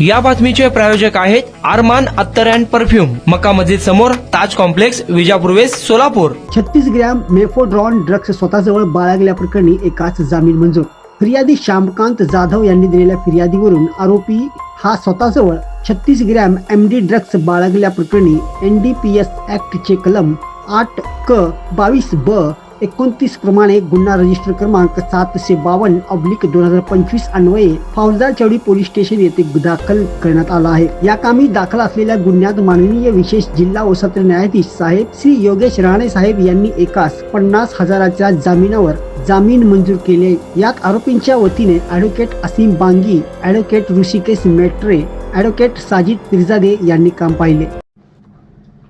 या बातमीचे प्रायोजक आहेत अरमान अत्तर अँड परफ्यूम, मक्का मस्जिद समोर, Taj complex, Vijapur west, Solapur. 36 gram mephedrone drugs स्वतःजवळ बाळगल्याप्रकरणी एकाच जामीन मंजूर. फिर्यादी श्यामकांत जाधव यांनी दिलेल्या फिर्यादीवरून आरोपी हा स्वतःजवळ 36 ग्रॅम MD ड्रग्ज बाळगल्याप्रकरणी NDPS ऍक्टचे कलम 8क-22 ब 29 प्रमाणे गुन्हा रजिस्टर क्रमांक 752/2025 अन्वये फौजदार चौडी पोलीस स्टेशन येथे दाखल करण्यात आला आहे. या कामी दाखल असलेल्या गुन्ह्यात माननीय विशेष जिल्हा व सत्र न्यायाधीश साहेब श्री योगेश राणे साहेब यांनी एकास 50,000च्या जामिनावर जामीन मंजूर केले. यात आरोपींच्या वतीने ॲडव्होकेट असीम बांगी, ॲडव्होकेट ऋषिकेश मेट्रे, ॲडव्होकेट साजिद पिरजादे यांनी काम पाहिले.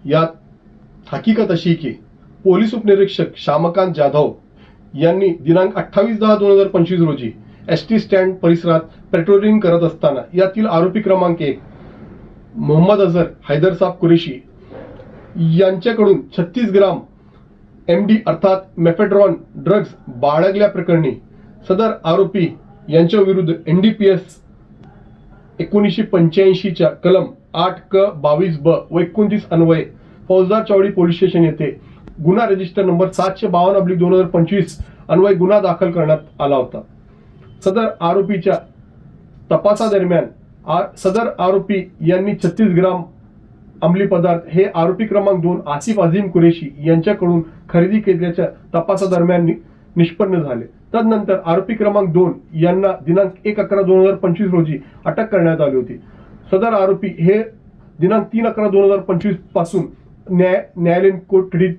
यात हकीकत अशी की पोलीस उपनिरीक्षक श्यामकांत जाधव यांनी दिनांक 28/10/2025 रोजी ST स्टँड परिसरात पेट्रोलिंग करत असताना यातील आरोपी क्रमांक 1 मोहम्मद अझर हैदरसाब कुरेशी यांच्याकडून 36 ग्राम MD अर्थात मेफेड्रॉन ड्रग्ज बाळगल्याप्रकरणी सदर आरोपी यांच्या विरुद्ध NDPS 1985च्या कलम 8क-22 ब व 29 अन्वये फौजदार चौडी पोलीस स्टेशन येथे गुन्हा रजिस्टर नंबर 752/2025 अन्वये गुन्हा दाखल करण्यात आला होता. सदर आरोपीच्या तपासादरम्यान सदर आरोपी यांनी 36 ग्राम अंमली पदार्थ हे आरोपी क्रमांक 2 आसिफ अझीम कुरेशी यांच्याकडून खरेदी केल्याच्या तपासादरम्यान निष्पन्न झाले. तदनंतर आरोपी क्रमांक 2 यांना दिनांक 1/11/2025 रोजी अटक करण्यात आली होती. सदर आरोपी हे दिनांक 3/11/2025 पासून न्यायालयीन कोठडीत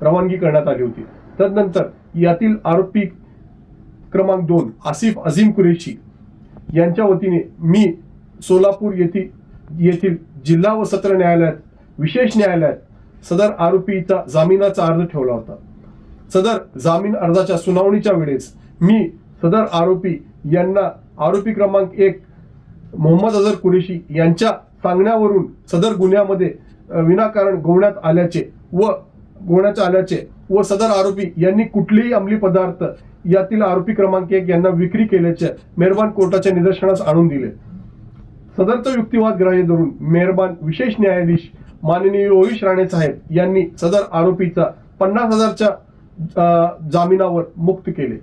रवानगी करण्यात आली होती. तदनंतर यातील आरोपी क्रमांक 2 आसिफ अझीम कुरेशी यांच्या वतीने मी सोलापूर येथील जिल्हा व सत्र न्यायालयात विशेष न्यायालयात सदर आरोपीचा जामिनाचा अर्ज ठेवला होता. सदर जामीन अर्जाच्या सुनावणीच्या वेळेस मी सदर आरोपी यांना आरोपी क्रमांक 1 मोहम्मद अझर कुरेशी यांच्या सांगण्यावरून सदर गुन्ह्यामध्ये विनाकारण गोवण्यात आल्याचे व सदर आरोपी यांनी कुठलेही अंमली पदार्थ यातील आरोपी क्रमांक 1 यांना विक्री केल्याचे मेहरबान कोर्टाच्या निदर्शनास आणून दिले. सदरचा युक्तिवाद ग्राह्य धरून मेहरबान विशेष न्यायाधीश माननीय योगेश राणे साहेब यांनी सदर आरोपीचा 50,000च्या जामिनावर मुक्त केले.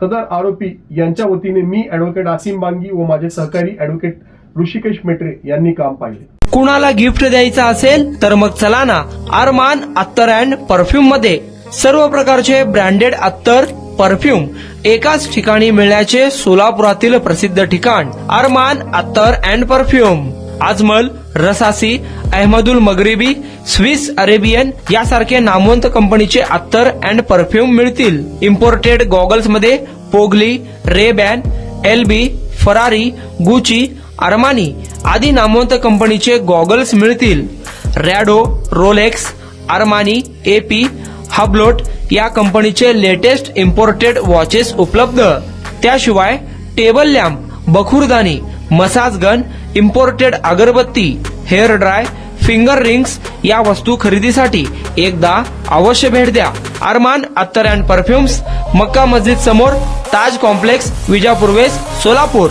सदर आरोपी यांच्या वतीने मी ॲडव्होकेट असीम बांगी व माझे सहकारी ॲडव्होकेट ऋषिकेश मेट्रे यांनी काम पाहिले. कुणाला गिफ्ट द्यायचं असेल तर मग चला ना अरमान अत्तर अँड परफ्यूम मध्ये. सर्व प्रकारचे ब्रँडेड अत्तर परफ्यूम एकाच ठिकाणी मिळण्याचे सोलापुरातील प्रसिद्ध ठिकाण Armaan Attar and perfume. Ajmal, Rasasi, Ahmed al Maghribi, Swiss Arabian यासारखे नामवंत कंपनीचे अत्तर अँड परफ्यूम मिळतील. इम्पोर्टेड गॉगल्स मध्ये पोगली, Rayban, LB, Ferrari, Gucci, Armani आदी नामवंत कंपनीचे गॉगल्स मिळतील. Rado, Rolex, Armani, AP, Hublot या कंपनीचे लेटेस्ट इम्पोर्टेड वॉचेस उपलब्ध. त्याशिवाय टेबल लॅम्प, बखुरदानी, मसाज गन, इम्पोर्टेड अगरबत्ती, हेअर ड्राय, फिंगर रिंग्स या वस्तू खरेदीसाठी एकदा अवश्य भेट द्या. अरमान अत्तर अँड परफ्यूम्स, मक्का मस्जिद समोर, ताज कॉम्प्लेक्स, विजापूर वेस्ट, सोलापूर.